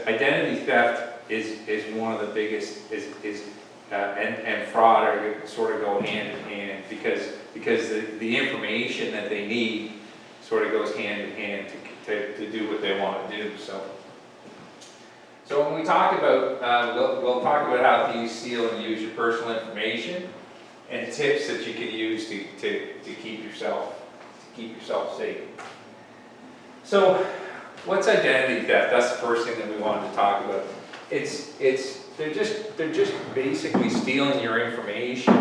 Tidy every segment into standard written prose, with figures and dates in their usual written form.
identity theft is one of the biggest, and fraud are sort of go hand in hand, because the information that they need sort of goes hand in hand to do what they want to do. So when we talk about, we'll talk about how to steal and use your personal information, and tips that you can use to keep yourself safe. So, what's identity theft? That's the first thing that we wanted to talk about. They're just basically stealing your information,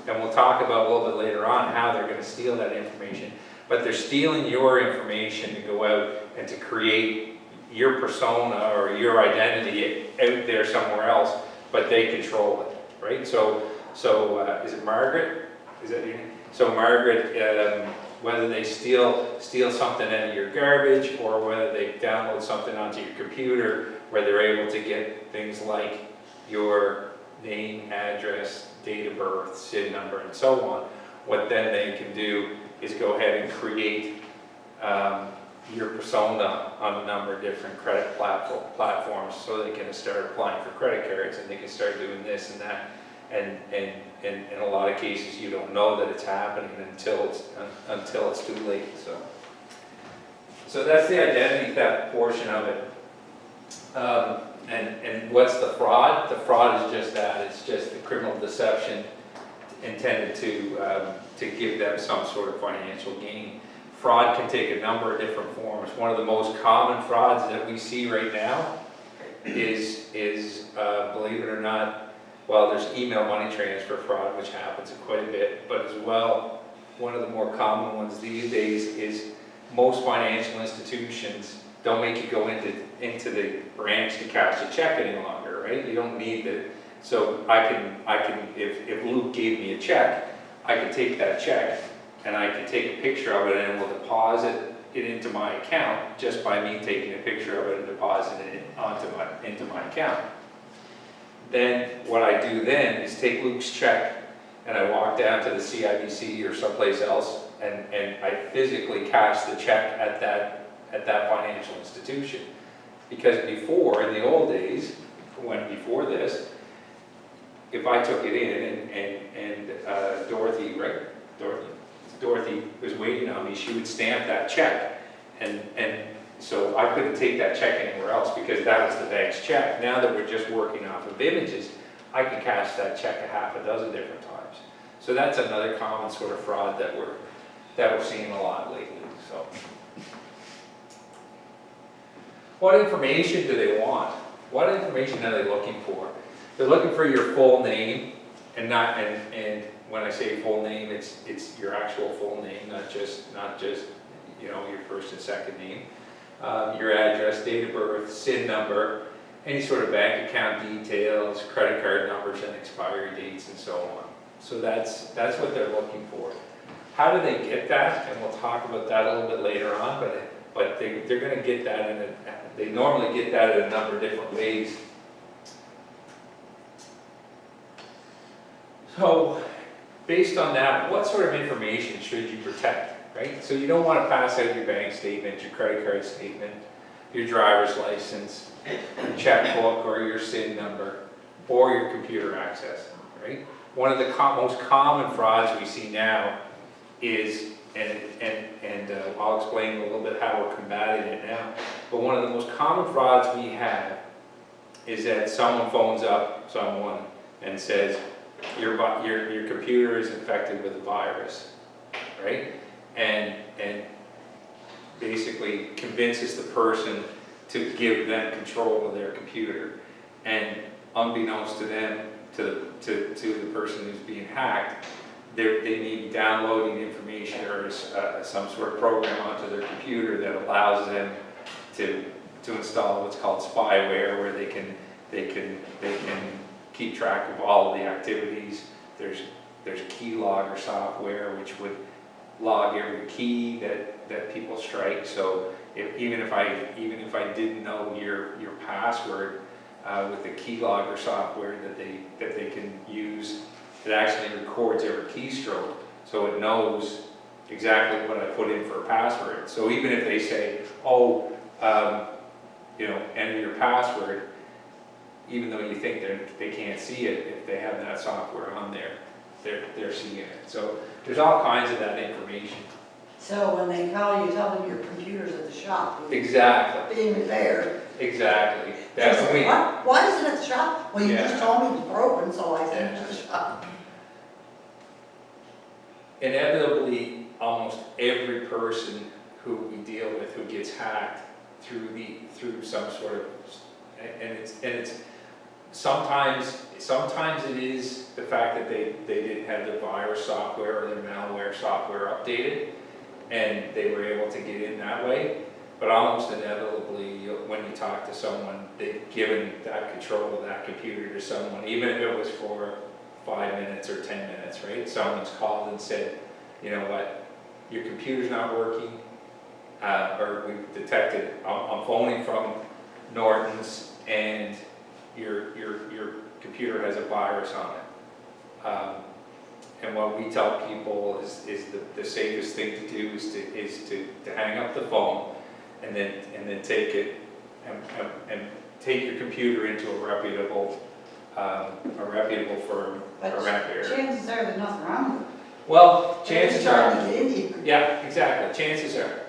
and we'll talk about a little bit later on how they're going to steal that information. But they're stealing your information to go out and to create your persona or your identity out there somewhere else, but they control it, right? So is it Margaret? Is that your name? So Margaret, whether they steal something out of your garbage, or whether they download something onto your computer, where they're able to get things like your name, address, date of birth, SIN number, and so on, what then they can do is go ahead and create your persona on a number of different credit platforms, so they can start applying for credit cards, and they can start doing this and that, and in a lot of cases you don't know that it's happening until it's too late. So that's the identity theft portion of it. And what's the fraud? The fraud is just that. It's just the criminal deception intended to give them some sort of financial gain. Fraud can take a number of different forms. One of the most common frauds that we see right now is believe it or not, well, there's email money transfer fraud, which happens quite a bit, but as well, one of the more common ones these days is most financial institutions don't make you go into the branch to cash a check any longer, right? You don't need the, so I can if Luke gave me a check, I could take that check and I can take a picture of it, and we'll deposit it into my account just by me taking a picture of it and depositing it into my account. Then what I do then is take Luke's check and I walk down to the CIBC or someplace else, and I physically cash the check at that financial institution. Because before, in the old days, before this, if I took it in and Dorothy was waiting on me, she would stamp that check, and so I couldn't take that check anywhere else because that was the bank's check. Now that we're just working off of images, I can cash that check a half a dozen different times. So that's another common sort of fraud that we're seeing a lot lately. So, what information do they want? What information are they looking for? They're looking for your full name, and when I say full name, it's your actual full name, not just your first and second name. Your address, date of birth, SIN number, any sort of bank account details, credit card numbers and expiry dates, and so on. So that's what they're looking for. How do they get that? And we'll talk about that a little bit later on, but they're going to get that they normally get that in a number of different ways. So based on that, what sort of information should you protect, right? So you don't want to pass out your bank statement, your credit card statement, your driver's license, your checkbook, or your SIN number, or your computer access, right? One of the most common frauds we see now is, and I'll explain a little bit how we're combating it now, but one of the most common frauds we have is that someone phones up someone and says, your computer is infected with a virus, right? And basically convinces the person to give them control of their computer. And unbeknownst to them, to the person who's being hacked, they may be downloading information or some sort of program onto their computer that allows them to install what's called spyware, where they can keep track of all of the activities. There's keylogger software which would log every key that people strike. So even if I didn't know your password, with the keylogger software that they can use, it actually records every keystroke, so it knows exactly what I put in for a password. So even if they say, you know, enter your password, even though you think they can't see it, if they have that software on there, they're seeing it. So there's all kinds of that information. So when they call you, tell them your computer's at the shop. Exactly. Being repaired. Exactly. They That's say, what we. what? Why is it at the shop? Well, you Yeah. just told me it's broken, so I sent it to the shop. Inevitably, almost every person who we deal with who gets hacked through some sort of, and it's sometimes it is the fact that they didn't have the virus software or their malware software updated, and they were able to get in that way. But almost inevitably, when you talk to someone, they've given that control of that computer to someone, even if it was for 5 minutes or 10 minutes, right? Someone's called and said, you know what, your computer's not working, or we've detected, I'm phoning from Norton's, and your computer has a virus on it. And what we tell people is the safest thing to do is to hang up the phone, and then take it and take your computer into a reputable firm or repair. Chances are there's nothing wrong with it. Well, chances They're are. trying to get into you. Yeah, exactly. Chances are.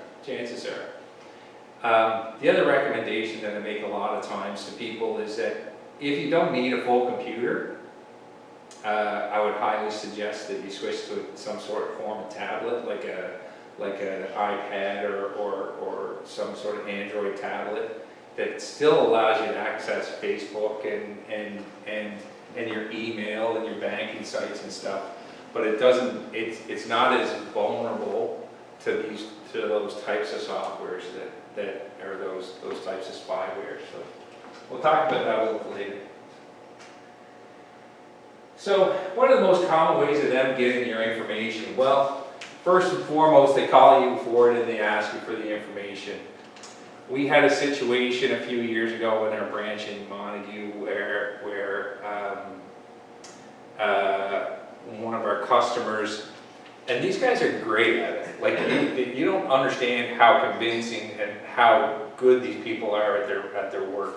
The other recommendation that I make a lot of times to people is that if you don't need a full computer, I would highly suggest that you switch to some sort of form of tablet, like an iPad or some sort of Android tablet that still allows you to access Facebook and your email and your banking sites and stuff. But it doesn't. It's not as vulnerable to those types of softwares that are those types of spyware. So we'll talk about that a little later. So what are the most common ways of them getting your information? Well, first and foremost, they call you for it and they ask you for the information. We had a situation a few years ago in our branch in Montague where one of our customers, and these guys are great at it. Like you don't understand how convincing and how good these people are at their work.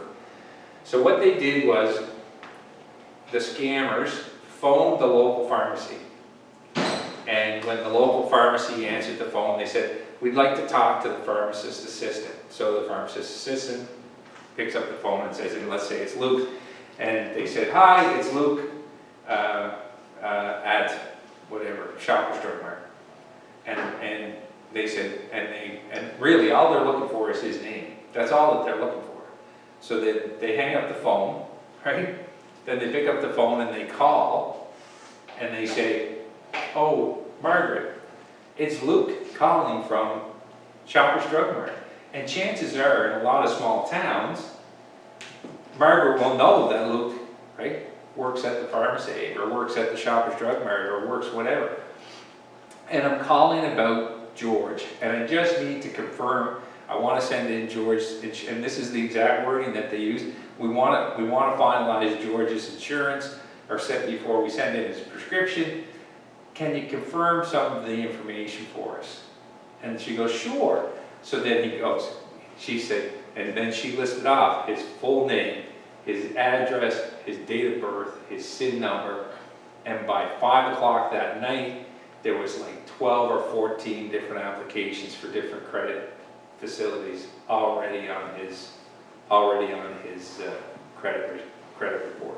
So what they did was the scammers phoned the local pharmacy, and when the local pharmacy answered the phone, they said, "We'd like to talk to the pharmacist assistant." So the pharmacist assistant picks up the phone and says, and let's say it's Luke, and they said, "Hi, it's Luke at whatever, Shoppers Drug Mart." And they said, and really all they're looking for is his name. That's all that they're looking for. So they hang up the phone, right? Then they pick up the phone and they call, and they say, "Oh, Margaret, it's Luke calling from Shoppers Drug Mart." And chances are, in a lot of small towns, Margaret will know that Luke, right, works at the pharmacy or works at the Shoppers Drug Mart or works whatever. And I'm calling about George, and I just need to confirm. I want to send in George, and this is the exact wording that they use. We want to finalize George's insurance, or before we send in his prescription. Can you confirm some of the information for us? And she goes, "Sure." So then he goes, she said, and then she listed off his full name, his address, his date of birth, his SIN number, and by 5 o'clock that night, there was like 12 or 14 different applications for different credit facilities already on his credit report.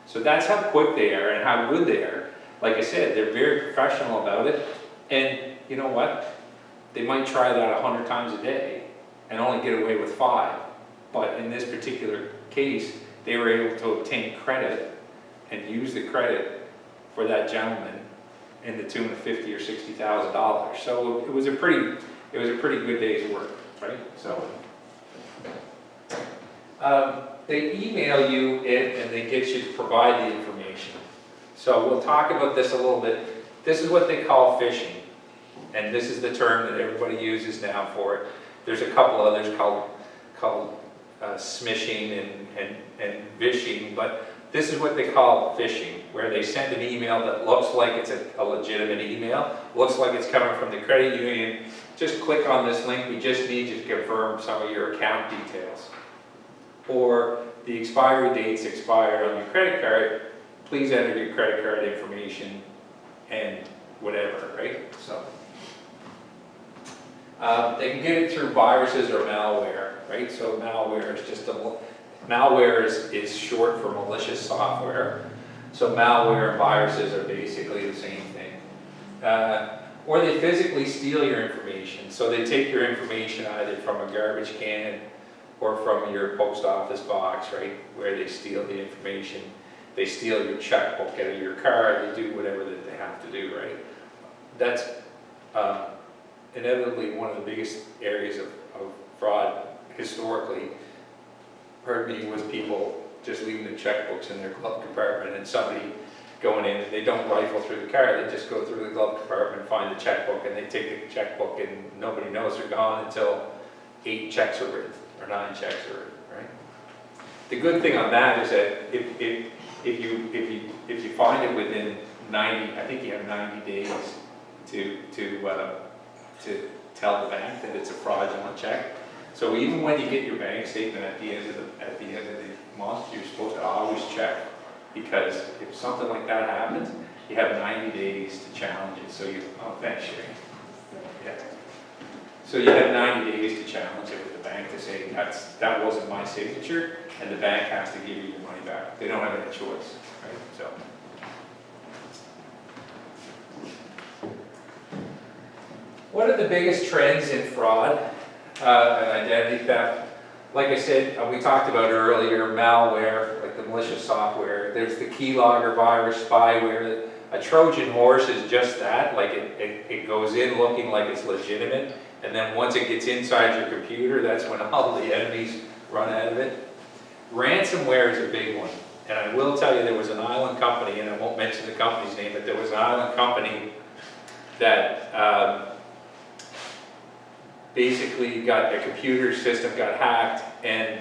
So that's how quick they are and how good they are. Like I said, they're very professional about it, and you know what? They might try that 100 times a day and only get away with 5. But in this particular case, they were able to obtain credit and use the credit for that gentleman in the tune of $50,000 or $60,000. So it was a pretty good day's work, right? So they email you it and they get you to provide the information. So we'll talk about this a little bit. This is what they call phishing. And this is the term that everybody uses now for it. There's a couple others called smishing and vishing, but This is what they call phishing, where they send an email that looks like it's a legitimate email, looks like it's coming from the credit union. Just click on this link, we just need you to confirm some of your account details. Or the expiry date's expired on your credit card, please enter your credit card information and whatever, right? So they can get it through viruses or malware, right? So malware is just malware is short for malicious software. So malware and viruses are basically the same thing. Or they physically steal your information. So they take your information either from a garbage can or from your post office box, right? Where they steal the information. They steal your checkbook out of your car, they do whatever that they have to do, right? That's inevitably one of the biggest areas of fraud historically, pardon me, was people just leaving their checkbooks in their glove compartment and somebody going in and they don't rifle through the car, they just go through the glove compartment, find the checkbook, and they take the checkbook and nobody knows they're gone until 8 checks are written or 9 checks are written, right? The good thing on that is that if you find it within 90, I think you have 90 days to tell the bank that it's a fraudulent check. So even when you get your bank statement at the end of the month, you're supposed to always check, because if something like that happens, you have 90 days to challenge it. So thanks, Sherry. Yeah. So you have 90 days to challenge it with the bank to say that wasn't my signature, and the bank has to give you your money back. They don't have any choice, right? So. What are the biggest trends in fraud and identity theft? Like I said, we talked about earlier, malware, like the malicious software. There's the keylogger virus, spyware. A Trojan horse is just that, like it goes in looking like it's legitimate, and then once it gets inside your computer, that's when all the enemies run out of it. Ransomware is a big one, and I will tell you there was an island company, and I won't mention the company's name, but there was an island company that basically got a computer system got hacked, and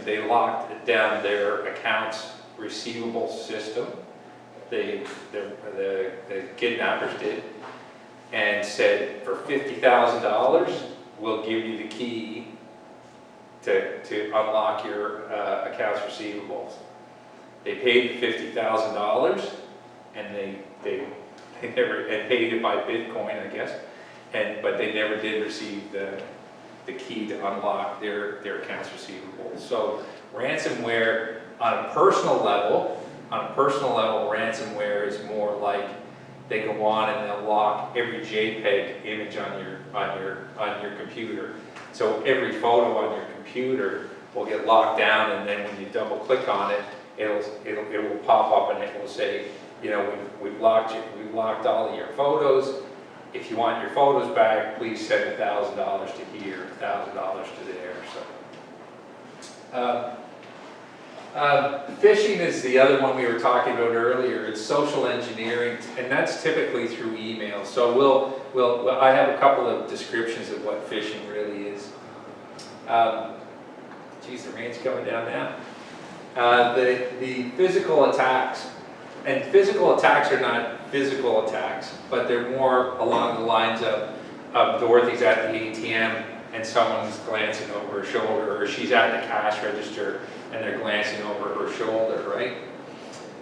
they locked down their accounts receivable system. The kidnappers did, and said for $50,000 we'll give you the key to unlock your accounts receivables. They paid the $50,000, and they never paid it by Bitcoin, I guess. But they never did receive the key to unlock their accounts receivable. So ransomware on a personal level, ransomware is more like they go on and they'll lock every JPEG image on your computer. So every photo on your computer will get locked down, and then when you double click on it, it will pop up and it will say, you know, we've locked all of your photos. If you want your photos back, please send $1,000 to here, $1,000 to there. So, phishing is the other one we were talking about earlier. It's social engineering, and that's typically through email. So I have a couple of descriptions of what phishing really is. Geez, the rain's coming down now. The physical attacks. And physical attacks are not physical attacks, but they're more along the lines of Dorothy's at the ATM and someone's glancing over her shoulder, or she's at the cash register and they're glancing over her shoulder, right?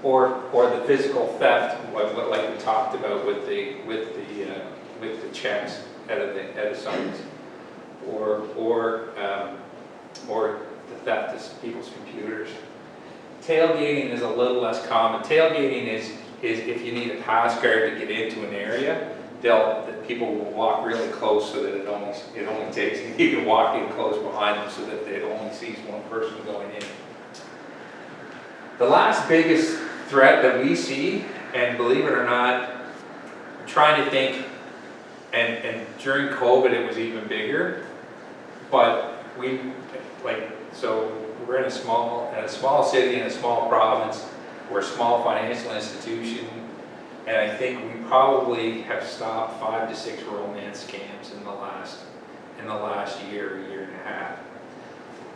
Or the physical theft, like we talked about with the checks out of someone's, or the theft of people's computers. Tailgating is a little less common. Tailgating is if you need a pass card to get into an area, people will walk really close so that it only takes, you can walk in close behind them so that it only sees one person going in. The last biggest threat that we see, and believe it or not, I'm trying to think, and during COVID it was even bigger, but we're in a small city, in a small province, we're a small financial institution, and I think we probably have stopped 5 to 6 romance scams in the last year and a half.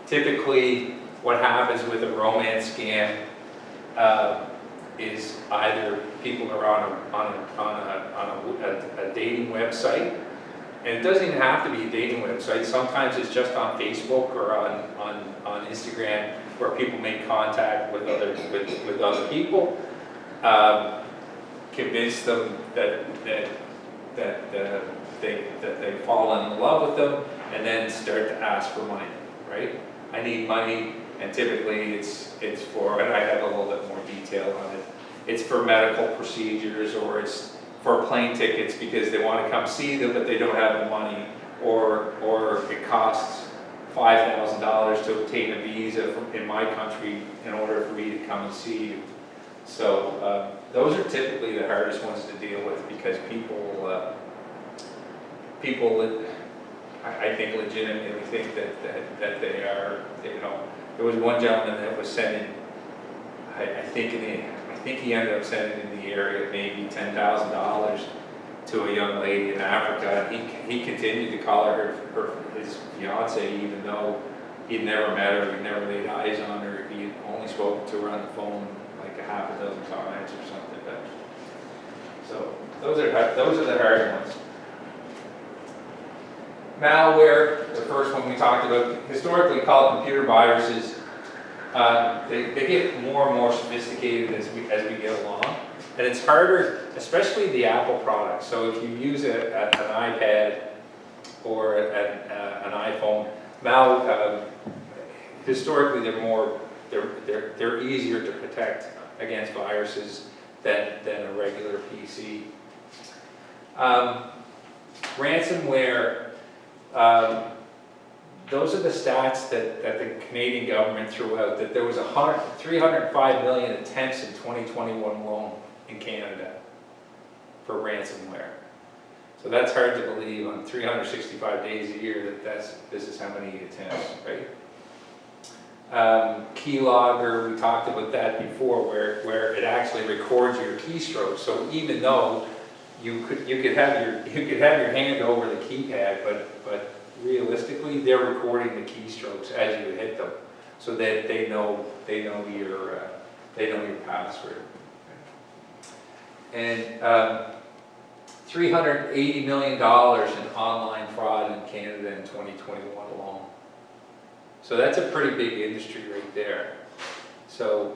Typically, what happens with a romance scam is either people are on a dating website, and it doesn't even have to be a dating website. Sometimes it's just on Facebook or on Instagram where people make contact with other people, convince them that they've fallen in love with them, and then start to ask for money, right? I need money, and typically it's for, and I have a little bit more detail on it, it's for medical procedures, or it's for plane tickets because they want to come see them but they don't have the money, or it costs $5,000 to obtain a visa in my country in order for me to come and see you. So those are typically the hardest ones to deal with, because people I think legitimately think that they are, you know. There was one gentleman that was sending, I think he ended up sending in the area maybe $10,000 to a young lady in Africa. He continued to call her his fiance, even though he'd never met her, he'd never laid eyes on her, he had only spoken to her on the phone like a half a dozen times or something. But so those are the hard ones. Malware, the first one we talked about, historically called computer viruses. They get more and more sophisticated as we get along, and it's harder, especially the Apple products. So if you use an iPad or an iPhone, historically they're easier to protect against viruses than a regular PC. Ransomware. Those are the stats that the Canadian government threw out, that there was 305 million attempts in 2021 alone in Canada for ransomware. So that's hard to believe on 365 days a year this is how many attempts, right? Keylogger, we talked about that before, where it actually records your keystrokes. So even though you could have your hand over the keypad, but realistically, they're recording the keystrokes as you hit them, so that they know your password. And $380 million in online fraud in Canada in 2021 alone. So that's a pretty big industry right there. So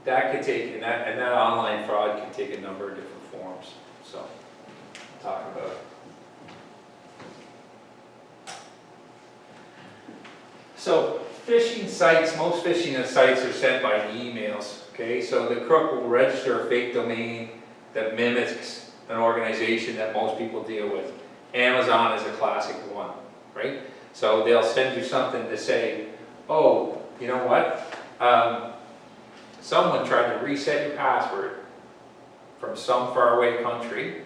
that could take, and that online fraud can take a number of different forms. So we'll talk about it. So phishing sites, most phishing sites are sent by emails, okay? So the crook will register a fake domain that mimics an organization that most people deal with. Amazon is a classic one, right? So they'll send you something to say, oh, you know what? Someone tried to reset your password from some faraway country.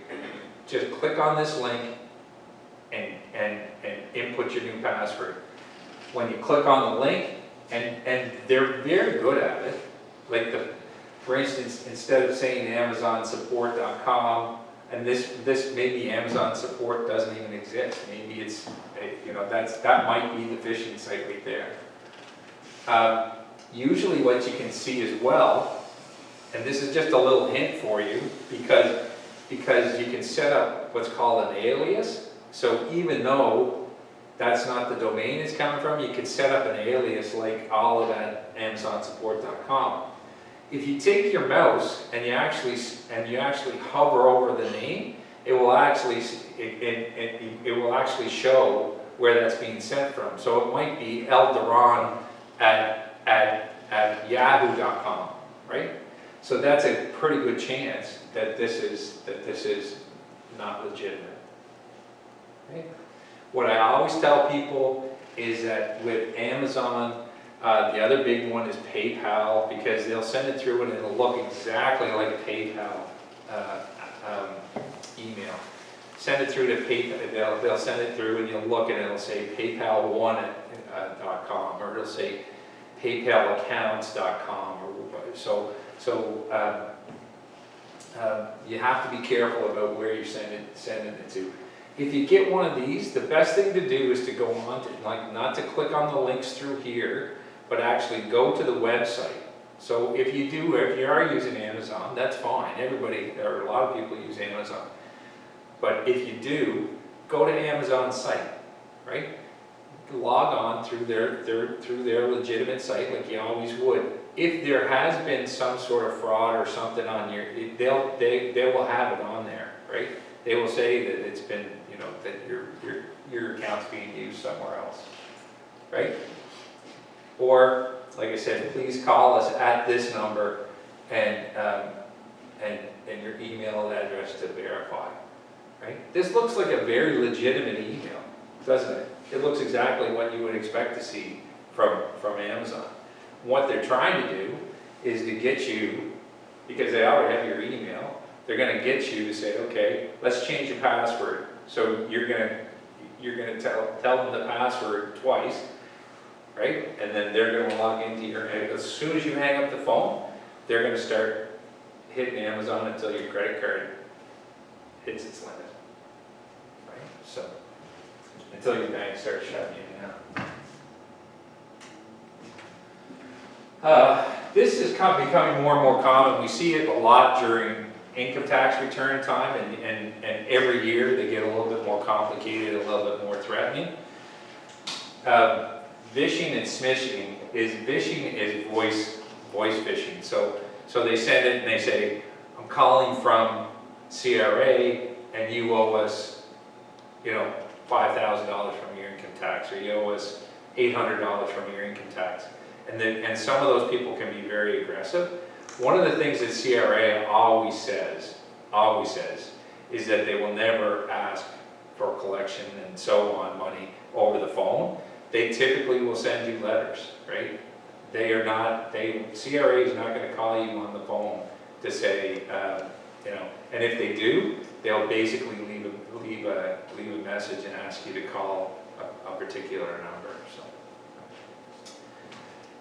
Just click on this link and input your new password. When you click on the link, and they're very good at it, like for instance, instead of saying AmazonSupport.com, and this maybe Amazon Support doesn't even exist. Maybe it's, you know, that might be the phishing site right there. Usually what you can see as well, and this is just a little hint for you, because you can set up what's called an alias. So even though that's not the domain it's coming from, you can set up an alias like olive@amazonsupport.com. If you take your mouse and you actually hover over the name, it will actually show where that's being sent from. So it might be Elduran at yahoo.com, right? So that's a pretty good chance that this is not legitimate. Okay? What I always tell people is that with Amazon, the other big one is PayPal, because they'll send it through and it'll look exactly like a PayPal email. Send it through to PayPal. They'll send it through and you'll look and it'll say PayPal1.com, or it'll say PayPalaccounts.com. So you have to be careful about where you're sending it to. If you get one of these, the best thing to do is to go on to, not to click on the links through here, but actually go to the website. So if you are using Amazon, that's fine. Everybody, or a lot of people use Amazon. But if you do, go to Amazon's site, right? Log on through their legitimate site like you always would. If there has been some sort of fraud or something on they will have it on there, right? They will say that it's been, you know, that your account's being used somewhere else, right? Or, like I said, please call us at this number and your email address to verify, right? This looks like a very legitimate email, doesn't it? It looks exactly what you would expect to see from Amazon. What they're trying to do is to get you, because they already have your email, they're going to get you to say, okay, let's change your password. So you're going to tell them the password twice, right? And then they're going to log into your, as soon as you hang up the phone, they're going to start hitting Amazon until your credit card hits its limit, right? So until your bank starts shutting you down. This is becoming more and more common. We see it a lot during income tax return time, and every year they get a little bit more complicated, a little bit more threatening. Vishing and smishing is voice phishing. So they send it and they say, I'm calling from CRA and you owe us, you know, $5,000 from your income tax, or you owe us $800 from your income tax. And some of those people can be very aggressive. One of the things that CRA always says is that they will never ask for collection and so on money over the phone. They typically will send you letters, right? CRA is not going to call you on the phone to say, you know, and if they do, they'll basically leave a message and ask you to call a particular number.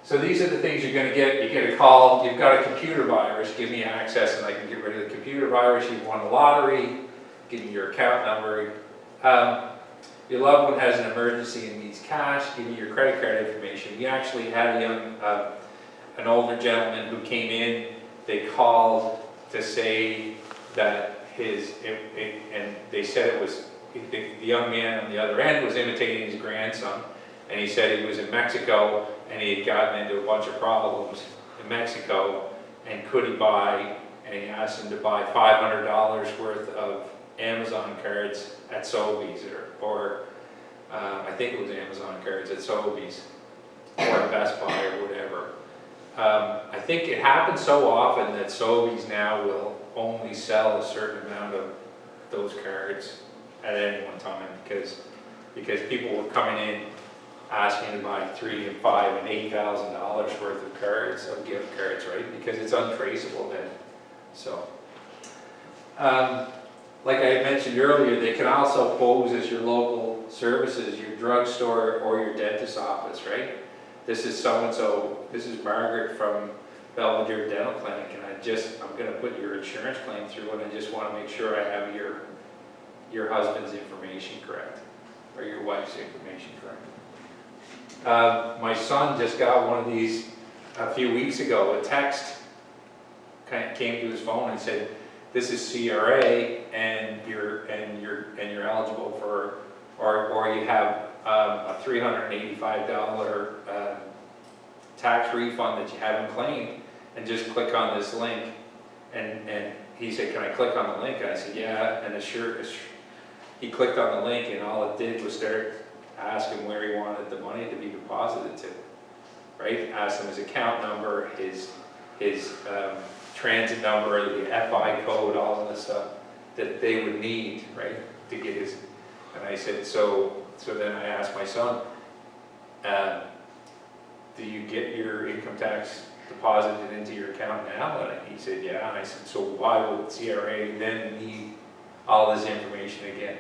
So these are the things you're going to get. You get a call, you've got a computer virus, give me access and I can get rid of the computer virus. You've won the lottery, give me your account number. Your loved one has an emergency and needs cash, give me your credit card information. We actually had an older gentleman who came in. They called to say that and they said it was, the young man on the other end was imitating his grandson, and he said he was in Mexico and he had gotten into a bunch of problems in Mexico, and could he buy, and he asked him to buy $500 worth of Amazon cards at Sobeys, or I think it was Amazon cards at Sobeys, or at Best Buy or whatever. I think it happens so often that Sobeys now will only sell a certain amount of those cards at any one time, because people were coming in asking to buy $3,000 and $5,000 and $8,000 worth of cards, of gift cards, right? Because it's untraceable then. So, like I mentioned earlier, they can also pose as your local services, your drugstore or your dentist's office, right? This is so-and-so, this is Margaret from Belvedere Dental Clinic, and I'm going to put your insurance claim through, and I just want to make sure I have your husband's information correct, or your wife's information correct. My son just got one of these a few weeks ago. A text came to his phone and said, "This is CRA, and you're eligible for, or you have a $385 tax refund that you haven't claimed, and just click on this link." And he said, "Can I click on the link?" And I said, "Yeah." And he clicked on the link, and all it did was start asking where he wanted the money to be deposited to, right? Asked him his account number, his transit number, the FI code, all of the stuff that they would need, right, to get his. And I said, so then I asked my son, do you get your income tax deposited into your account now? And he said, yeah. And I said, so why would CRA then need all this information again,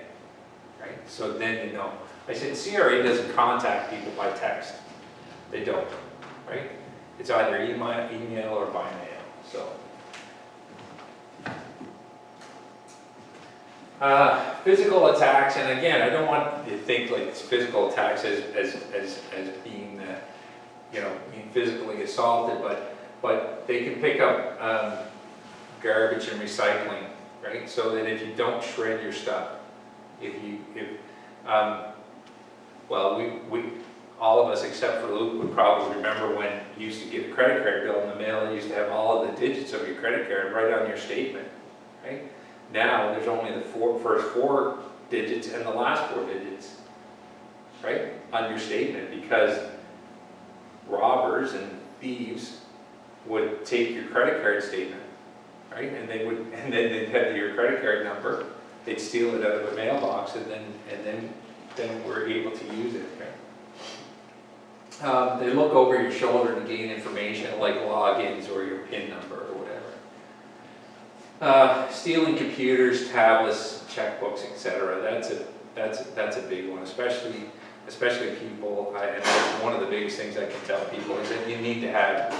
right? So then you know. I said, CRA doesn't contact people by text. They don't, right? It's either email or by mail, so. Physical attacks, and again, I don't want you to think like physical attacks as being you know, being physically assaulted, but they can pick up garbage and recycling, right? So that if you don't shred your stuff, well, we all of us except for Luke would probably remember when you used to get a credit card bill in the mail, and you used to have all of the digits of your credit card right on your statement, right? Now, there's only the first four digits and the last four digits, right, on your statement, because robbers and thieves would take your credit card statement, right, and then they'd have your credit card number, they'd steal it out of a mailbox, and then we're able to use it, right? They look over your shoulder to gain information like logins or your PIN number or whatever. Stealing computers, tablets, checkbooks, etc. That's a big one, especially people. And that's one of the biggest things I can tell people is that you need to have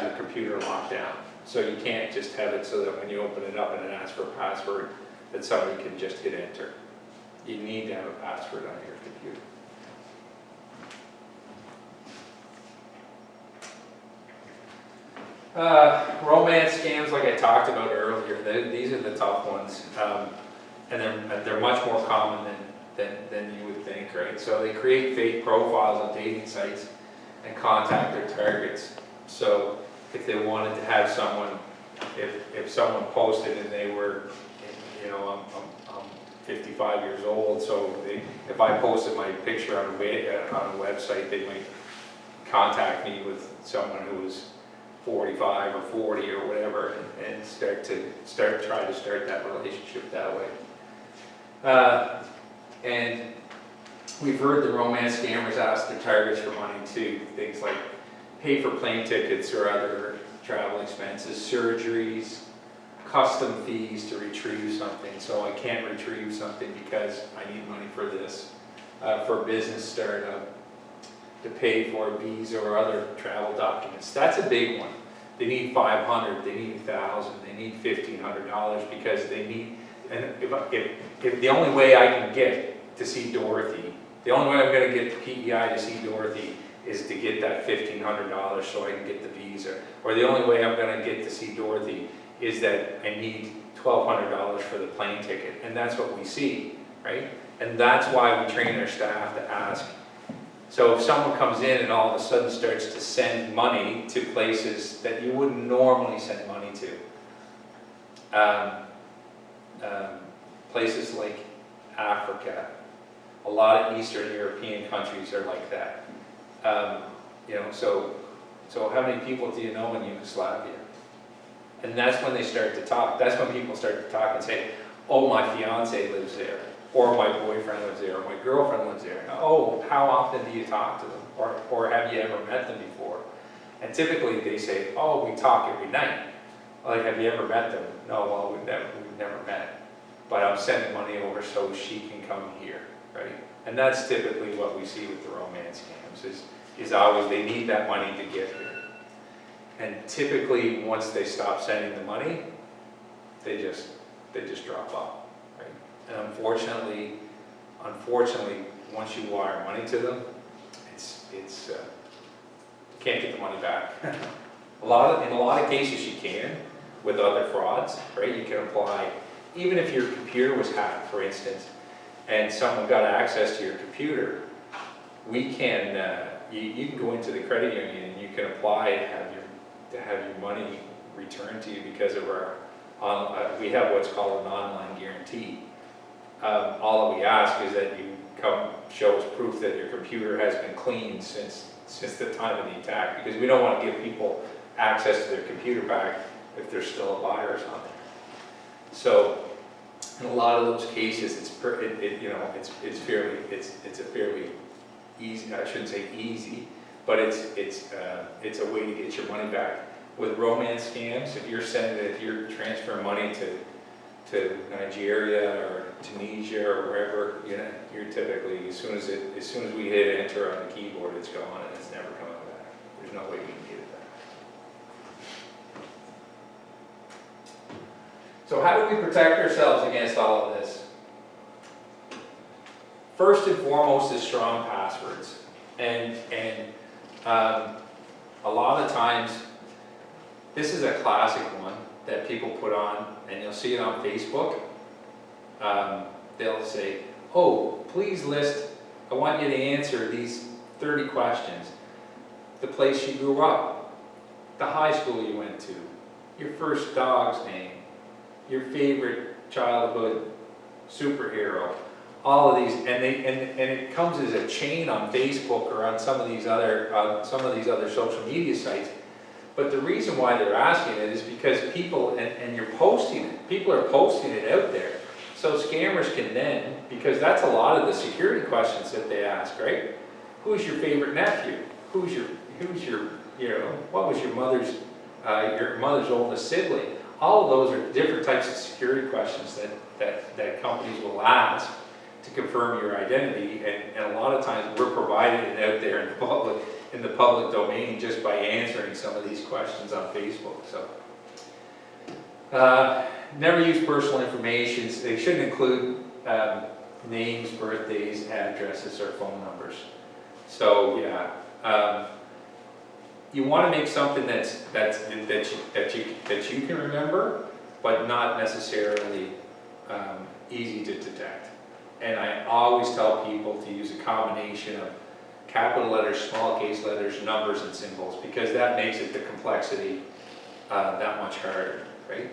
your computer locked down. So you can't just have it so that when you open it up and it asks for a password, that somebody can just hit enter. You need to have a password on your computer. Romance scams, like I talked about earlier, these are the tough ones, and they're much more common than you would think, right? So they create fake profiles on dating sites and contact their targets. So if they wanted to have someone, if someone posted and they were, you know, I'm 55 years old, so if I posted my picture on a website, they might contact me with someone who was 45 or 40 or whatever, and try to start that relationship that way. And we've heard the romance scammers ask their targets for money too. Things like pay for plane tickets or other travel expenses, surgeries, custom fees to retrieve something. So I can't retrieve something because I need money for this, for a business startup, to pay for a visa or other travel documents. That's a big one. They need $500, they need $1,000, they need $1,500 because they need, and if the only way I can get to see Dorothy, the only way I'm going to get the PEI to see Dorothy is to get that $1,500 so I can get the visa, or the only way I'm going to get to see Dorothy is that I need $1,200 for the plane ticket, and that's what we see, right? And that's why we train our staff to ask. So if someone comes in and all of a sudden starts to send money to places that you wouldn't normally send money to, places like Africa, a lot of Eastern European countries are like that. You know, so how many people do you know in Yugoslavia? And that's when they start to talk. That's when people start to talk and say, oh, my fiance lives there, or my boyfriend lives there, or my girlfriend lives there. Oh, how often do you talk to them? Or have you ever met them before? And typically they say, oh, we talk every night. Like, have you ever met them? No, well, we've never met. But I'm sending money over so she can come here, right? And that's typically what we see with the romance scams, is always they need that money to get here. And typically, once they stop sending the money, they just drop off, right? And unfortunately, once you wire money to them, you can't get the money back. in a lot of cases you can, with other frauds, right? You can apply, even if your computer was hacked, for instance, and someone got access to your computer, we can, you can go into the credit union and you can apply to have your money returned to you because of we have what's called an online guarantee. All that we ask is that you come show us proof that your computer has been cleaned since the time of the attack, because we don't want to give people access to their computer back if there's still a virus on there. So in a lot of those cases, it's a fairly easy. I shouldn't say easy, but it's a way to get your money back. With romance scams, if you're transferring money to Nigeria or Tunisia or wherever, you're typically, as soon as we hit enter on the keyboard, it's gone and it's never coming back. There's no way we can get it back. So how do we protect ourselves against all of this? First and foremost is strong passwords. And A lot of times, this is a classic one that people put on, and you'll see it on Facebook. They'll say, oh, please list, I want you to answer these 30 questions. The place you grew up, the high school you went to, your first dog's name, your favorite childhood superhero, all of these, and it comes as a chain on Facebook or on some of these other social media sites. But the reason why they're asking it is because people, and you're posting it, people are posting it out there. So scammers can then, because that's a lot of the security questions that they ask, right? Who's your favorite nephew? Who's your, what was your mother's oldest sibling? All of those are different types of security questions that companies will ask to confirm your identity, and a lot of times we're providing it out there in the public domain just by answering some of these questions on Facebook. So, never use personal information. They shouldn't include names, birthdays, addresses, or phone numbers. So yeah, you want to make something that you can remember, but not necessarily easy to detect. And I always tell people to use a combination of capital letters, small case letters, numbers, and symbols, because that makes it the complexity that much harder, right?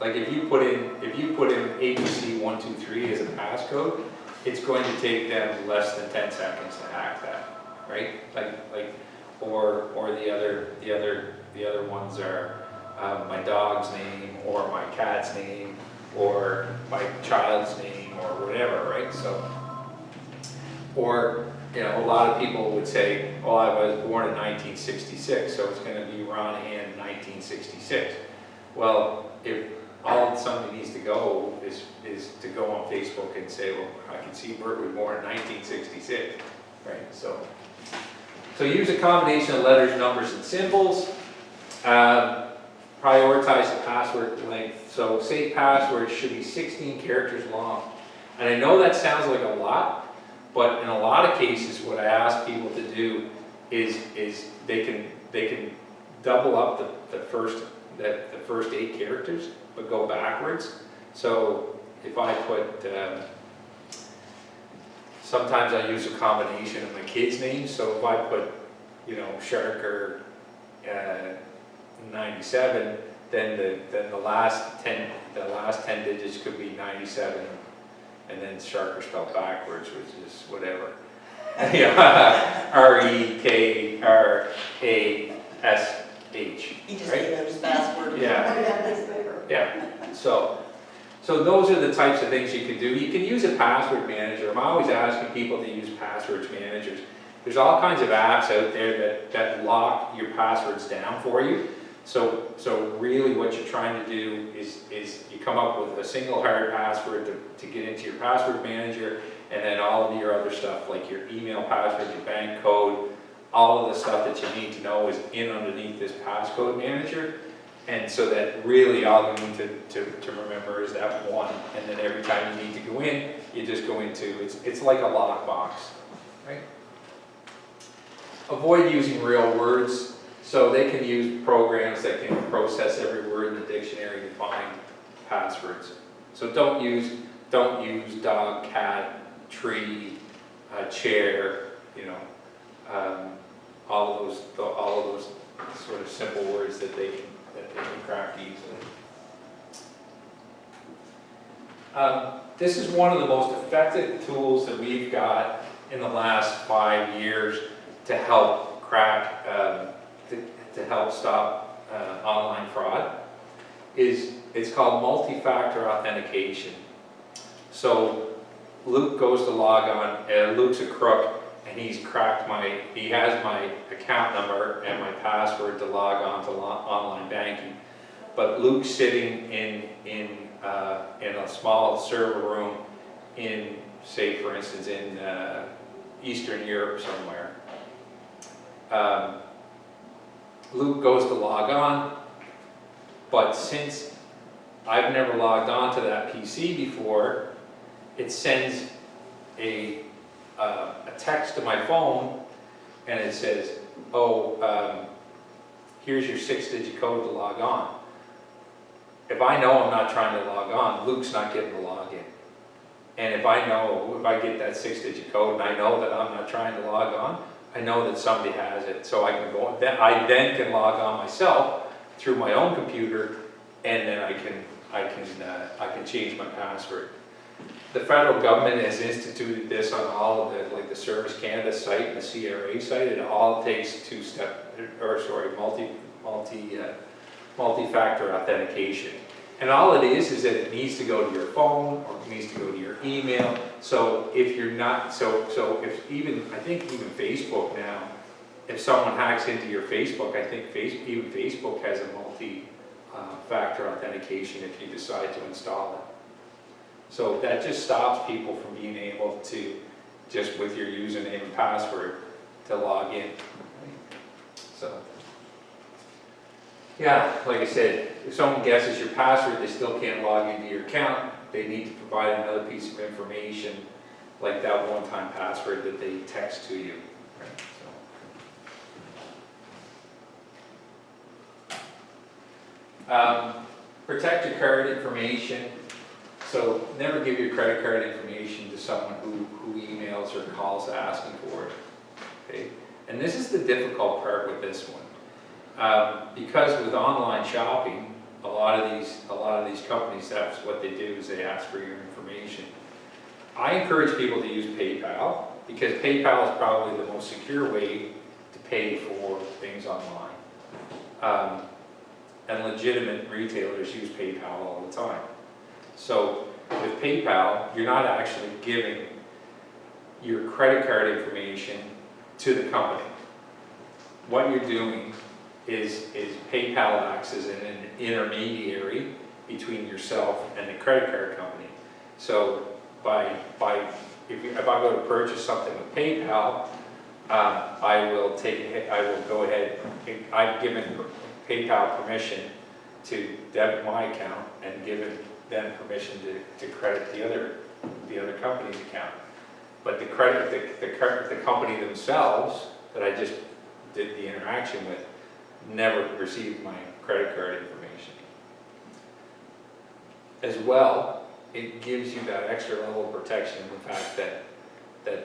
Like if you put in ABC 123 as a passcode, it's going to take them less than 10 seconds to hack that, right? Or the other ones are my dog's name, or my cat's name, or my child's name, or whatever, right? So, or a lot of people would say, well, I was born in 1966, so it's going to be Ronahan 1966. Well, if all somebody needs to go is to go on Facebook and say, well, I can see Bert was born in 1966, right? So use a combination of letters, numbers, and symbols. Prioritize the password length. So safe passwords should be 16 characters long. And I know that sounds like a lot, but in a lot of cases, what I ask people to do is they can double up the first 8 characters, but go backwards. So if I put, sometimes I use a combination of my kids' names. So if I put, Sharker 97, then the last 10 digits could be 97, and then Sharker spelled backwards, which is whatever. REKRASH. He just gave him his password. Yeah. So those are the types of things you can do. You can use a password manager. I'm always asking people to use password managers. There's all kinds of apps out there that lock your passwords down for you. So really what you're trying to do is you come up with a single hard password to get into your password manager, and then all of your other stuff like your email password, your bank code, all of the stuff that you need to know is in underneath this passcode manager. And so that really all you need to remember is that one, and then every time you need to go in, you just go into, it's like a lockbox, right? Avoid using real words. So they can use programs that can process every word in the dictionary to find passwords. So don't use dog, cat, tree, chair, all of those sort of simple words that they can crack easily. This is one of the most effective tools that we've got in the last 5 years to help crack, to help stop online fraud. It's called multi-factor authentication. So Luke goes to log on, Luke's a crook, and he has my account number and my password to log on to online banking. But Luke's sitting in a small server room in, say for instance, in Eastern Europe somewhere. Luke goes to log on, but since I've never logged on to that PC before, it sends a text to my phone, and it says, oh, here's your 6-digit code to log on. If I know I'm not trying to log on, Luke's not getting the login. And if I get that 6-digit code and I know that I'm not trying to log on, I know that somebody has it, so I can go, I then can log on myself through my own computer, and then I can change my password. The federal government has instituted this on all of the, like the Service Canada site and the CRA site. It all takes multi-factor authentication. And all it is that it needs to go to your phone or it needs to go to your email. So if you're not, so if I think even Facebook now, if someone hacks into your Facebook, I think even Facebook has a multi-factor authentication if you decide to install it. So that just stops people from being able to, just with your username and password, to log in. So, yeah, like I said, if someone guesses your password, they still can't log into your account. They need to provide another piece of information, like that one-time password that they text to you. Right? So. Protect your card information. So never give your credit card information to someone who emails or calls asking for it. Okay? And this is the difficult part with this one. Because with online shopping, a lot of these companies, that's what they do, is they ask for your information. I encourage people to use PayPal, because PayPal is probably the most secure way to pay for things online. And legitimate retailers use PayPal all the time. So with PayPal, you're not actually giving your credit card information to the company. What you're doing is PayPal acts as an intermediary between yourself and the credit card company. So if I go to purchase something with PayPal, I will go ahead. I've given PayPal permission to debit my account and given them permission to credit the other company's account. But the company themselves that I just did the interaction with never received my credit card information. As well, it gives you that extra level of protection in the fact that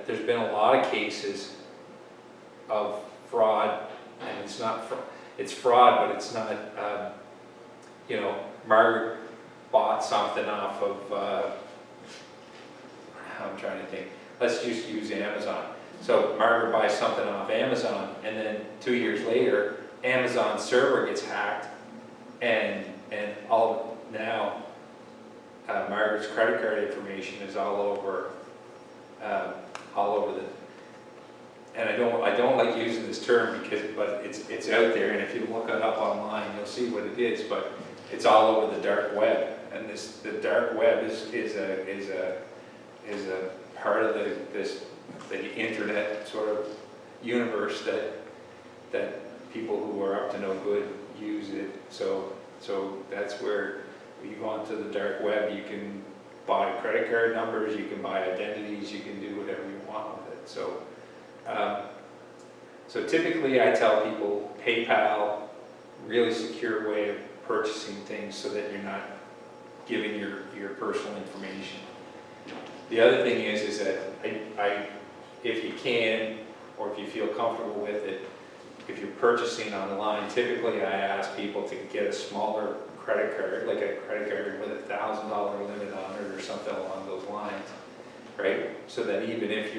there's been a lot of cases of fraud, and it's fraud, but it's not, Margaret bought something off of, I'm trying to think, let's just use Amazon. So Margaret buys something off Amazon, and then 2 years later, Amazon's server gets hacked, and now Margaret's credit card information is all over the. And I don't like using this term but it's out there, and if you look it up online, you'll see what it is. But it's all over the dark web, and the dark web is a part of the internet sort of universe that people who are up to no good use it. So that's where you go onto the dark web. You can buy credit card numbers, you can buy identities, you can do whatever you want with it. So typically I tell people PayPal, really secure way of purchasing things so that you're not giving your personal information. The other thing is that if you can, or if you feel comfortable with it, if you're purchasing online, typically I ask people to get a smaller credit card, like a credit card with $1,000 limit on it or something along those lines, right? So that even if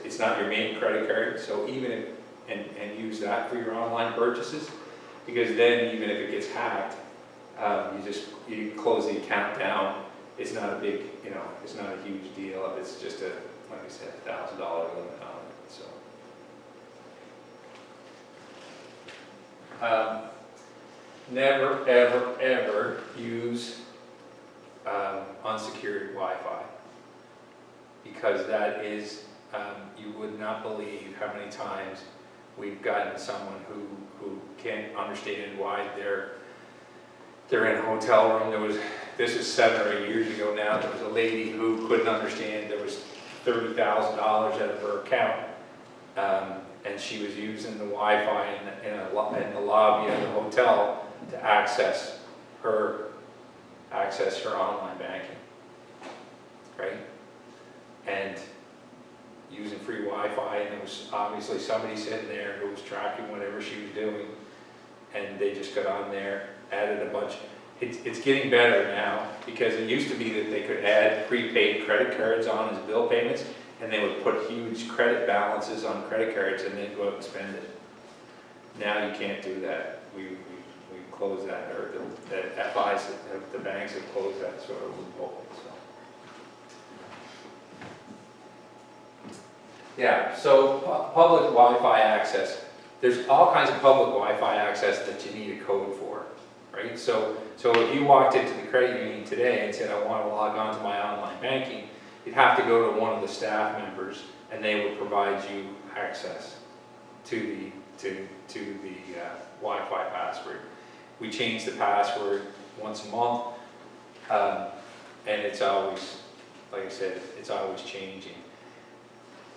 it's not your main credit card, so even if, and use that for your online purchases, because then even if it gets hacked, you close the account down. It's not a big, it's not a huge deal. It's just like I said, $1,000 limit on it. So. Never, ever, ever use unsecured Wi-Fi, because that is, you would not believe how many times we've gotten someone who can't understand why they're in a hotel room. This was 7 or 8 years ago now, there was a lady who couldn't understand there was $30,000 out of her account, and she was using the Wi-Fi in the lobby of the hotel to access her online banking, right? And using free Wi-Fi, and there was obviously somebody sitting there who was tracking whatever she was doing, and they just got on there, added a bunch. It's getting better now, because it used to be that they could add prepaid credit cards on as bill payments, and they would put huge credit balances on credit cards and then go out and spend it. Now you can't do that. We closed that, or the FIs, the banks have closed that sort of loophole, so. Yeah, so public Wi-Fi access. There's all kinds of public Wi-Fi access that you need a code for, right? So if you walked into the credit union today and said, I want to log on to my online banking, you'd have to go to one of the staff members, and they would provide you access to the Wi-Fi password. We change the password once a month, and it's always, like I said, it's always changing.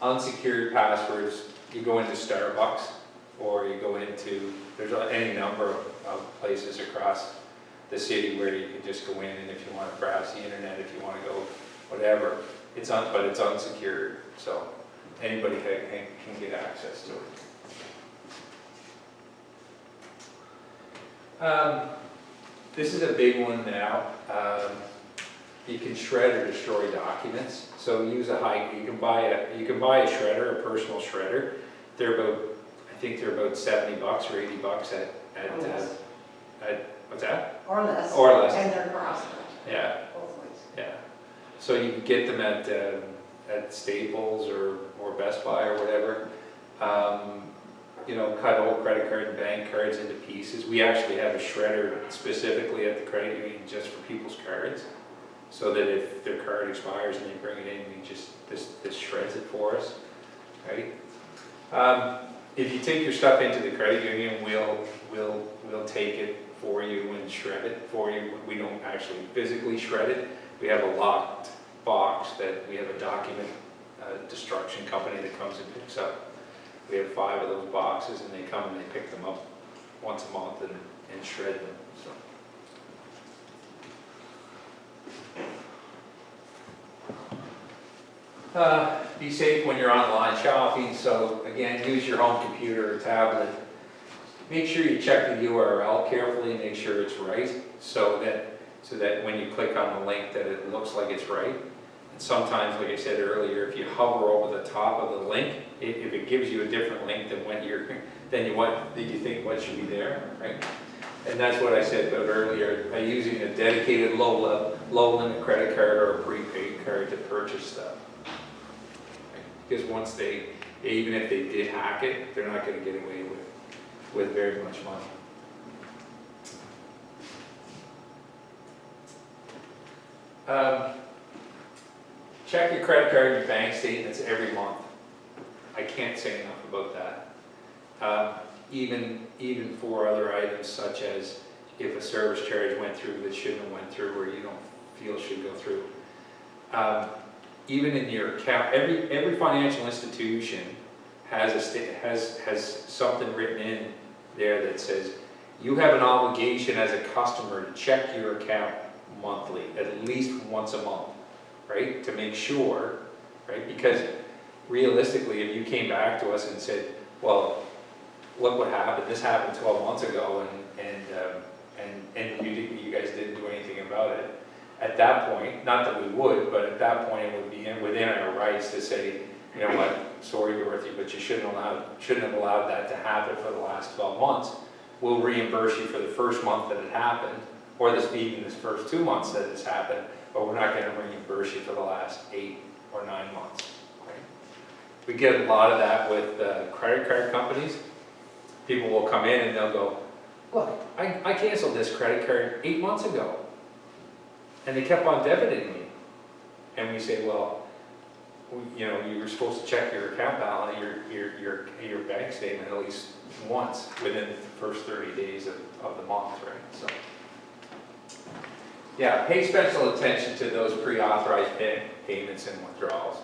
Unsecured passwords, you go into Starbucks, or you go into, there's any number of places across the city where you can just go in, and if you want to browse the internet, if you want to go whatever, but it's unsecured, so anybody can get access to it. This is a big one now. You can shred or destroy documents. So use you can buy a shredder, a personal shredder. They're about, I think they're about $70 or $80 at what's that? Or less. Or less. And they're crossed. Yeah. Both ways. Yeah. So you can get them at Staples or Best Buy or whatever. You know, cut old credit card and bank cards into pieces. We actually have a shredder specifically at the credit union just for people's cards, so that if their card expires and they bring it in, we just this shreds it for us, right? If you take your stuff into the credit union, we'll take it for you and shred it for you. We don't actually physically shred it. We have a locked box that we have a document destruction company that comes and picks up. We have 5 of those boxes, and they come and they pick them up once a month and shred them. So. Be safe when you're online shopping. So again, use your home computer or tablet. Make sure you check the URL carefully, make sure it's right, so that when you click on the link that it looks like it's right. And sometimes, like I said earlier, if you hover over the top of the link, if it gives you a different link than what you think what should be there, right? And that's what I said about earlier, by using a dedicated low limit credit card or a prepaid card to purchase stuff. Right? Because once even if they did hack it, they're not going to get away with very much money. Check your credit card and your bank statements every month. I can't say enough about that. Even for other items, such as if a service charge went through that shouldn't have went through, or you don't feel should go through. Even in your account, every financial institution has something written in there that says you have an obligation as a customer to check your account monthly, at least once a month. Right, to make sure, right, because realistically, if you came back to us and said, well, look what happened, this happened 12 months ago, and you guys didn't do anything about it, at that point, not that we would, but at that point it would be within our rights to say, you know what, sorry Dorothy, but you shouldn't have allowed that to happen for the last 12 months. We'll reimburse you for the first month that it happened, or even this first 2 months that it's happened, but we're not going to reimburse you for the last 8 or 9 months. Right? We get a lot of that with credit card companies. People will come in and they'll go, look, I canceled this credit card 8 months ago, and they kept on debiting me. And we say, well, you know, you were supposed to check your account balance, your bank statement at least once within the first 30 days of the month, right? So. Yeah, pay special attention to those pre-authorized payments and withdrawals.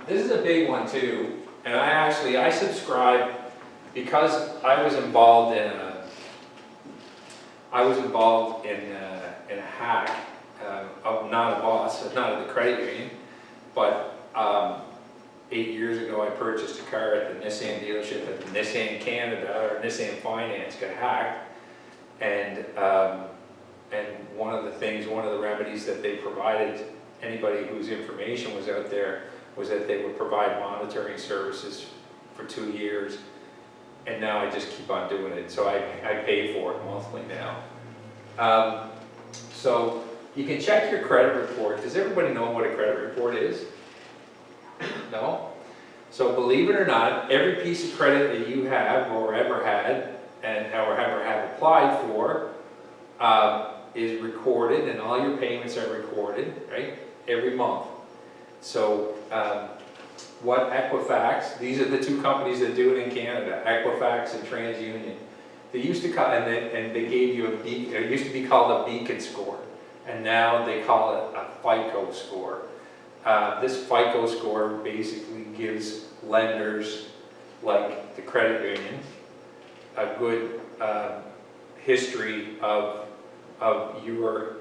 This is a big one too, and I subscribe because I was involved in a hack of not a boss, not of the credit union, but 8 years ago I purchased a car at the Nissan dealership at the Nissan Canada, or Nissan Finance, got hacked, and one of the remedies that they provided anybody whose information was out there was that they would provide monitoring services for 2 years, and now I just keep on doing it, so I pay for it monthly now. So you can check your credit report. Does everybody know what a credit report is? No? So believe it or not, every piece of credit that you have or ever had or ever have applied for is recorded, and all your payments are recorded, right, every month. So what Equifax, these are the two companies that do it in Canada, Equifax and TransUnion. They used to call, and they gave you it used to be called a beacon score, and now they call it a FICO score. This FICO score basically gives lenders like the credit union a good history of your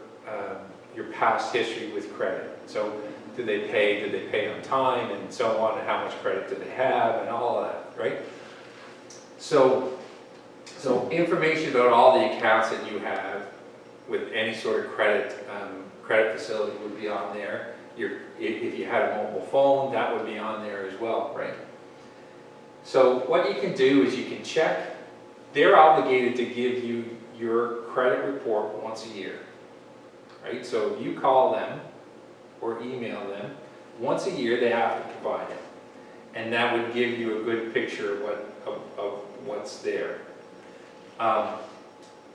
past history with credit. So did they pay on time, and so on, and how much credit do they have, and all of that, right? So information about all the accounts that you have with any sort of credit facility would be on there. If you had a mobile phone, that would be on there as well, right? So what you can do is you can check. They're obligated to give you your credit report once a year, right? So if you call them or email them, once a year they have to provide it. And that would give you a good picture of what's there.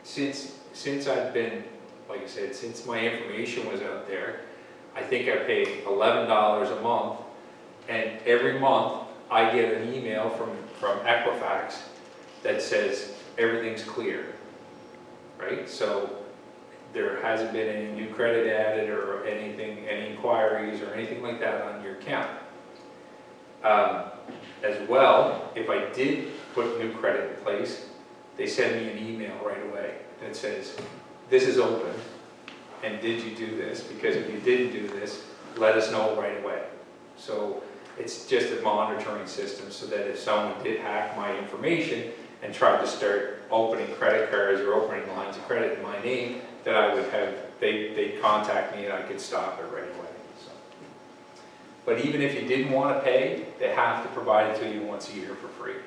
Since I've been, like I said, since my information was out there, I think I pay $11 a month, and every month I get an email from Equifax that says everything's clear, right? So there hasn't been any new credit added or anything, any inquiries or anything like that on your account. As well, if I did put new credit in place, they send me an email right away that says, this is open, and did you do this? Because if you didn't do this, let us know right away. So it's just a monitoring system, so that if someone did hack my information and tried to start opening credit cards or opening lines of credit in my name, that I would have, they'd contact me and I could stop it right away. So. But even if you didn't want to pay, they have to provide it to you once a year for free.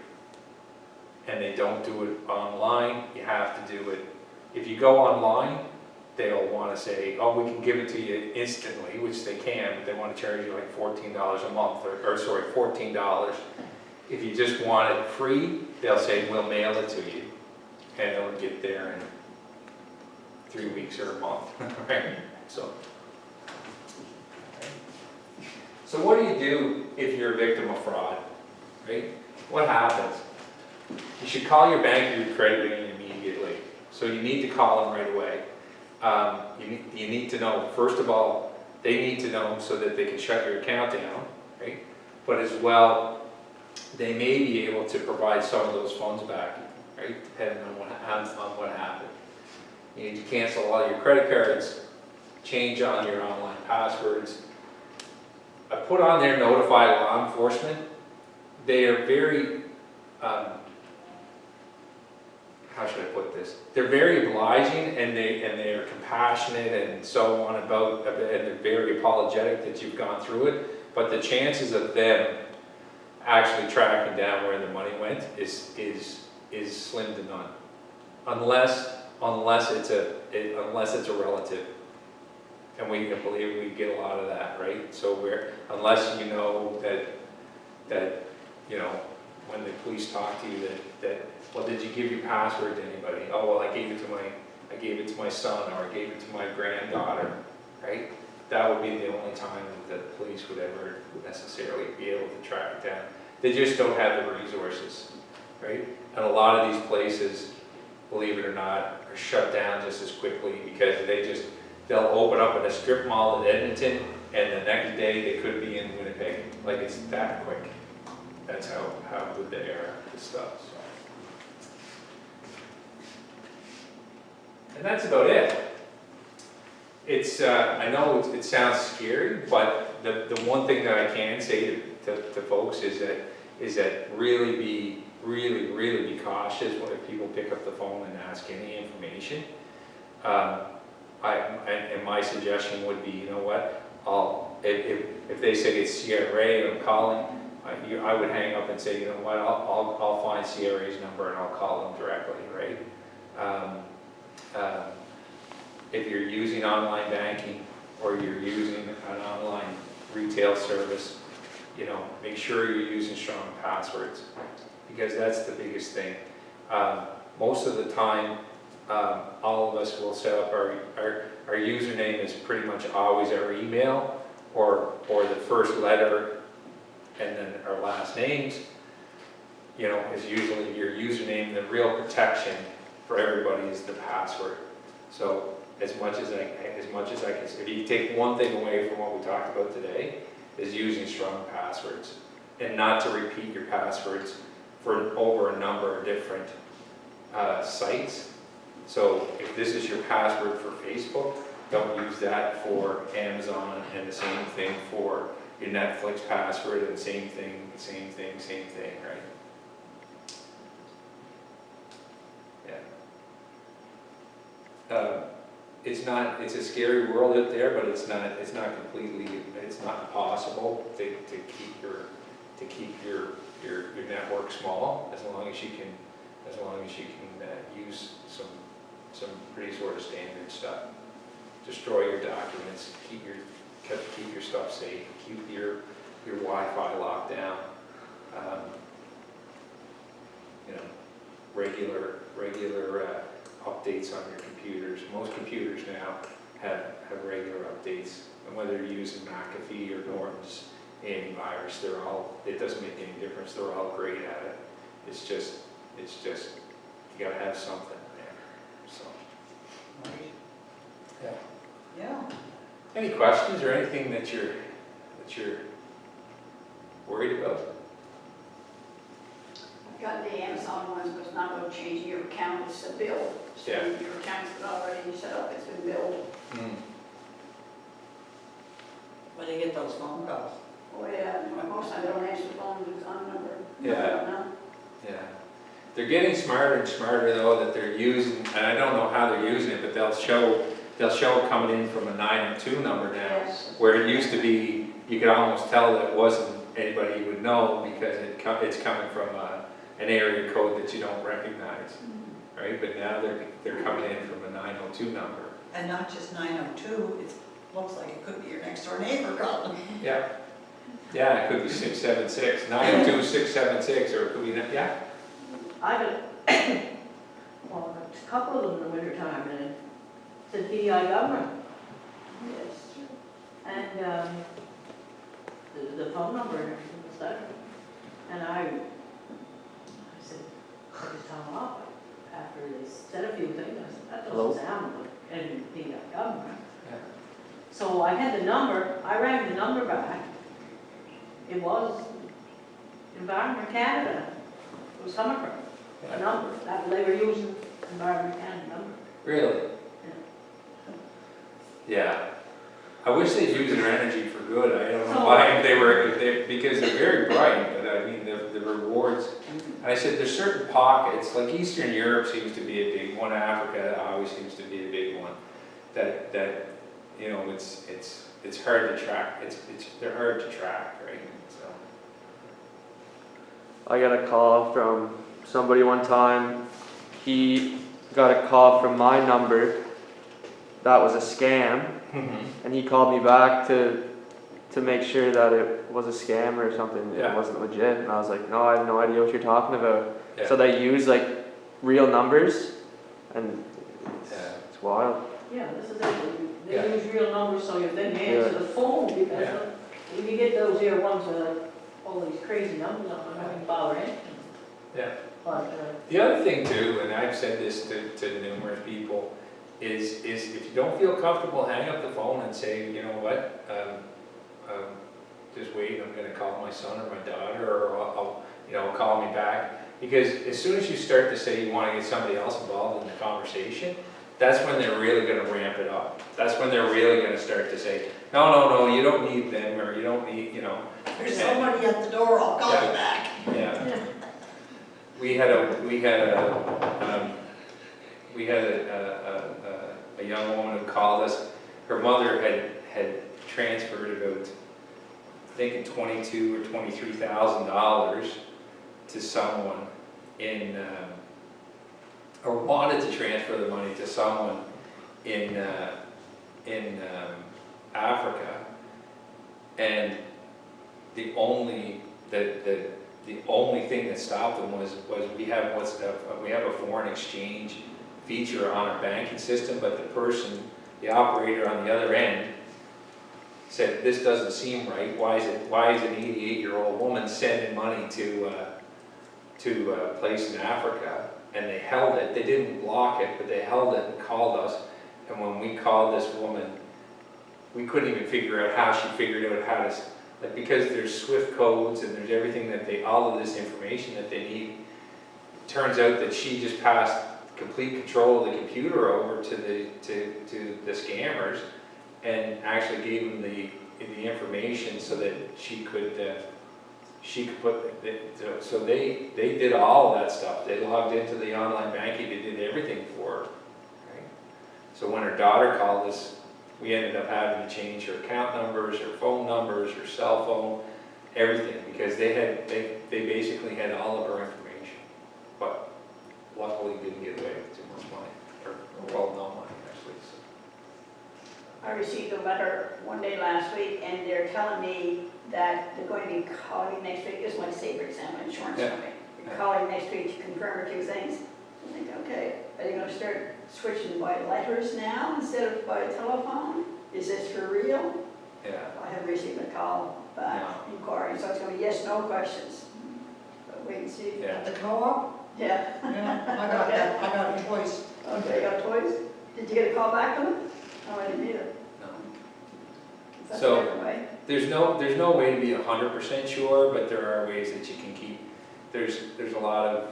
And they don't do it online, you have to do it. If you go online, they'll want to say, oh, we can give it to you instantly, which they can, but they want to charge you like $14 a month, or sorry, $14. If you just want it free, they'll say, we'll mail it to you, and it'll get there in 3 weeks or a month, right? So what do you do if you're a victim of fraud, right? What happens? You should call your bank or your credit union immediately. So you need to call them right away. You need to know, first of all, they need to know so that they can shut your account down, right? But as well, they may be able to provide some of those funds back, right? Depending on what happened. You need to cancel all your credit cards, change on your online passwords. I put on there notify law enforcement. They are very, how should I put this? They're very obliging, and they are compassionate and so on about, and they're very apologetic that you've gone through it. But the chances of them actually tracking down where the money went is slim to none, unless it's a relative, and we believe we get a lot of that, right? So unless you know that you know, when the police talk to you that well, did you give your password to anybody? Oh, well, I gave it to my son, or I gave it to my granddaughter, right? That would be the only time that the police would ever necessarily be able to track it down. They just don't have the resources, right? And a lot of these places, believe it or not, are shut down just as quickly because they'll open up in a strip mall in Edmonton, and the next day they could be in Winnipeg. like it's that quick. That's how good they are at this stuff, so. And that's about it. It's, I know it sounds scary, but the one thing that I can say to folks is that really be cautious when people pick up the phone and ask any information. And my suggestion would be, you know what, if they say it's CRA I'm calling, I would hang up and say, you know what, I'll find CRA's number and I'll call them directly, right? If you're using online banking or you're using an online retail service, you know, make sure you're using strong passwords, because that's the biggest thing. Most of the time, all of us will set up our username is pretty much always our email or the first letter and then our last names, you know, is usually your username. The real protection for everybody is the password. So as much as I can, if you take one thing away from what we talked about today, is using strong passwords and not to repeat your passwords for over a number of different sites. So if this is your password for Facebook, don't use that for Amazon, and the same thing for your Netflix password, and same thing, right? Yeah. It's a scary world out there, but it's not impossible to keep your network small, as long as you can use some pretty sort of standard stuff. Destroy your documents, keep your stuff safe, keep your Wi-Fi locked down. You know, regular updates on your computers. Most computers now have regular updates, and whether you're using McAfee or Norton's antivirus, it doesn't make any difference. They're all great at it. It's just you gotta have something there. So. Yeah. Yeah. Any questions or anything that you're worried about? I've got the Amazon ones, but it's not going to change your account, it's a bill. So Yeah. your account's been already set up, it's been billed. When you get those phone calls. Oh yeah, most of them don't answer the phone, it's unnumbered. Yeah. No. Yeah. They're getting smarter and smarter though, that they're using, and I don't know how they're using it, but they'll show it coming in from a 902 number now, Yes. where it used to be, you could almost tell that it wasn't anybody you would know, because it's coming from an area code that you don't recognize, right? But now they're coming in from a 902 number. And not just 902, it looks like it could be your next door neighbor calling. Yeah. Yeah, it could be 676, 902 676, or it could be, yeah. I got, well, a couple of them in the winter time, and it said PEI government. Yes. And the phone number and everything was there. And I said, I just hung up after they said a few things. I said, that Hello? doesn't sound like anything PEI government. Yeah. So I had the number, I rang the number back. It was Environment Canada. It was coming from a number, that they were using Environment Canada number. Really? Yeah. I wish they'd use their energy for good. I don't know why because they're very bright, but I mean, the rewards. And I said, there's certain pockets, like Eastern Europe seems to be a big one, Africa always seems to be a big one, that you know, it's hard to track. They're hard to track, right? So. I got a call from somebody one time. He got a call from my number that was a scam, and he called me back to make sure that it was a scam or something. Yeah. It wasn't legit, and I was like, no, I have no idea what you're talking about. Yeah. So they use like real numbers, and it's wild. Yeah, this is it. They Yeah. use real numbers, so you then answer the phone, because Yeah. if you get those here ones with like all these crazy numbers on them, I don't bother answering. Yeah. But, The other thing too, and I've said this to numerous people, is if you don't feel comfortable, hang up the phone and say, you know what, just wait, I'm gonna call my son or my daughter, or I'll, you know, call me back. Because as soon as you start to say you wanna get somebody else involved in the conversation, that's when they're really gonna ramp it up. That's when they're really gonna start to say, no, you don't need them, or you don't need, you know. There's somebody at the door, I'll call you back. Yeah. We had a young woman who called us. Her mother had transferred about, I think, $22,000 or $23,000 to someone in, or wanted to transfer the money to someone in Africa, and the only thing that stopped them was we have a foreign exchange feature on our banking system, but the operator on the other end said, this doesn't seem right. Why is an 88-year-old woman sending money to a place in Africa? And they held it. They didn't block it, but they held it and called us. And when we called this woman, we couldn't even figure out how she figured out how to, like, because there's SWIFT codes and there's everything all of this information that they need. It turns out that she just passed complete control of the computer over to the scammers, and actually gave them the information so that she could put so they did all of that stuff. They logged into the online banking. They did everything for her. Right? So when her daughter called us, we ended up having to change her account numbers, her phone numbers, her cell phone, everything, because they basically had all of her information, but luckily didn't get away with too much money, or well, no money actually. So. I received a letter one day last week, and they're telling me that they're going to be calling next week. This is like, say, for example, insurance company. They're calling next week to confirm a few things. I think, okay, are they going to start switching by letters now instead of by telephone? Is this for real? Yeah. I haven't received a call back inquiring, so it's going to be yes, no questions. But wait and see. Yeah. At the co-op? Yeah. Yeah, I got that, I got it twice. Okay, got toys? Did you get a call back from them? Oh, I didn't either. No. That's So- a different way. There's no way to be 100% sure, but there are ways that you can keep. There's a lot of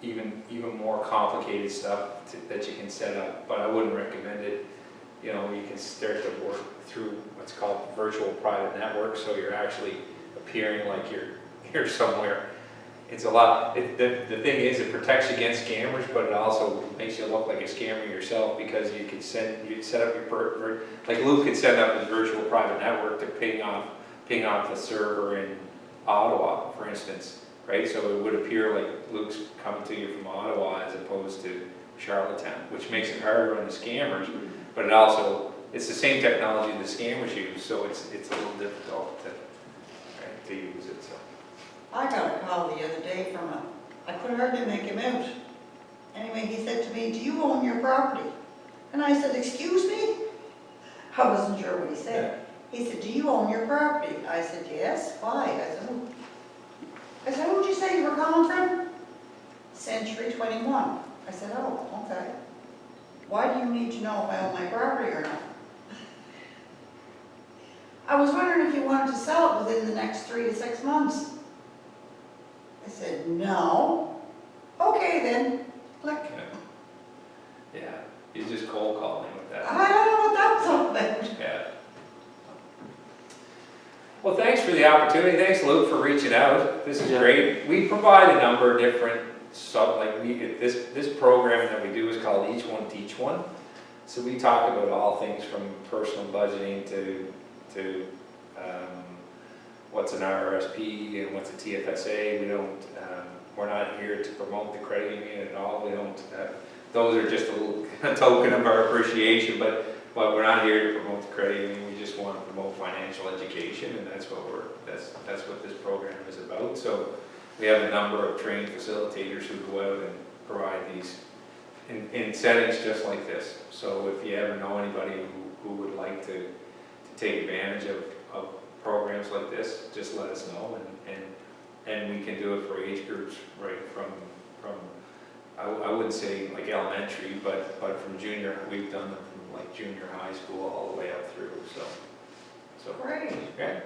even more complicated stuff that you can set up, but I wouldn't recommend it. You know, you can start to work through what's called virtual private network, so you're actually appearing like you're somewhere. It's a lot. The thing is, it protects against scammers, but it also makes you look like a scammer yourself, because you'd set up your like Luke could set up his virtual private network to ping off a server in Ottawa, for instance, right? So it would appear like Luke's coming to you from Ottawa as opposed to Charlottetown, which makes it harder on the scammers, but it's the same technology the scammers use, so it's a little difficult to use it. So. I got a call the other day from I could hardly make him out. Anyway, he said to me, do you own your property? And I said, excuse me? I wasn't sure what he said. He said, do you own your property? I said, yes. Why? I said, who'd you say you were calling from? Century 21. I said, oh, okay. Why do you need to know if I own my property or not? I was wondering if you wanted to sell it within the next 3 to 6 months. I said, no. Okay then. Click. Yeah, he's just cold calling with that. I don't know what that's all about. Yeah. Well, thanks for the opportunity. Thanks, Luke, for reaching out. This is great. We provide a number of different this program that we do is called Each One Teach One. So we talk about all things from personal budgeting to what's an RRSP and what's a TFSA. We're not here to promote the credit union at all. We don't. Those are just a token of our appreciation, but we're not here to promote the credit union. We just want to promote financial education, and that's what this program is about. So we have a number of trained facilitators who go out and provide these in settings just like this. So if you ever know anybody who would like to take advantage of programs like this, just let us know, and we can do it for age groups right from I wouldn't say like elementary, but from junior. We've done them from like junior high school all the way up through. So Great. okay.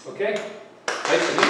Okay, nice to meet you.